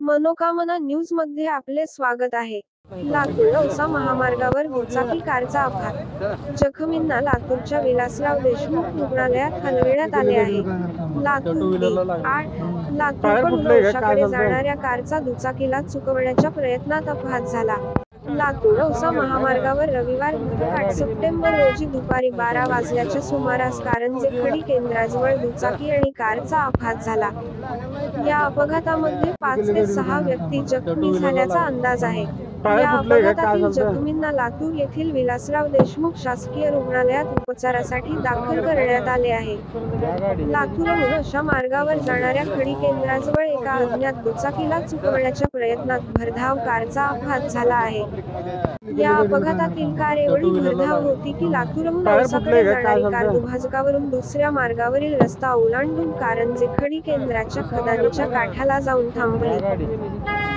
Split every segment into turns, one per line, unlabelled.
मनोकामना न्यूजमध्ये आपले स्वागत आहे. लातूर-औसा महामार्गावर दुचाकी कारचा अपघात. जखमींना लातूरच्या विलासराव देशमुख रुग्णालयात हलविण्यात आले आहे. लातूर D8 लातूरकडून औसाकडे जाणाऱ्या कारचा दुचाकीला चुकवण्याच्या प्रयत्नात अपघात झाला. लातूर-औसा महामार्गावर रविवार दिनांक 8 सप्टेंबर रोजी दुपारी 12 वाजल्याच्या सुमारास कारंजे खडी केंद्राजवळ दुचाकी आणि कारचा अपघात झाला. या अपघातामध्ये 5 ते 6 व्यक्ती जखमी झाल्याचा अंदाज आहे. या अपघातातील जखमींना लातूर येथील विलासराव देशमुख शासकीय रुग्णालयात उपचारासाठी दाखल करण्यात आले आहे. लातूरहून औसा मार्गावर जाणाऱ्या खडी केंद्राजवळ एका अज्ञात दुचाकीला चुकवण्याच्या प्रयत्नात भरधाव कारचा अपघात झाला आहे. या अपघातातील कार एवढी भरधाव होती की लातूरहून औसाकडे जाणारी कार दुभाजकावरून दुसऱ्या मार्गावरील रस्ता ओलांडून कारंजे खडी केंद्राच्या खदानीच्या काठाला जाऊन थांबली.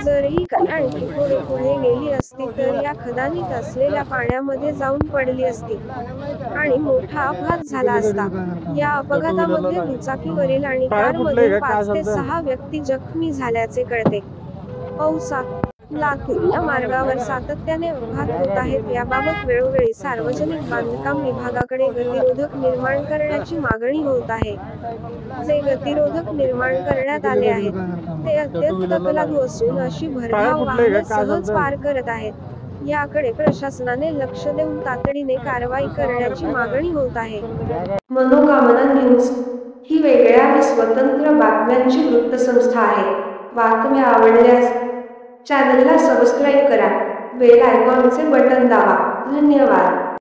जर ही कार आणखी थोडे पुढे गेली असती तर या खदानीत असलेल्या पाण्यामध्ये जाऊन पडली असती आणि मोठा अपघात झाला असता. या अपघातामध्ये दुचाकीवरील आणि कारमधील 5 ते 6 व्यक्ती जखमी झाल्याचे कळते. औसा लातूर या मार्गावर सातत्याने अपघात होत आहेत. याबाबत वेळोवेळी सार्वजनिक बांधकाम विभागाकडे गतिरोधक निर्माण करण्याची मागणी होत आहे. जे गतिरोधक निर्माण करण्यात आले आहेत ते अत्यंत तकलादू असून अशी भरधाव वाहने सहज पार करत आहेत. याकडे प्रशासनाने लक्ष देऊन तातडीने कारवाई करण्याची मागणी होत आहे. मनोकामना न्यूज ही वेगळ्या व स्वतंत्र बातम्यांची वृत्तसंस्था आहे. बातम्या आवडल्यास चॅनलला सबस्क्राईब करा, बेल आयकॉनचे बटन दाबा. धन्यवाद.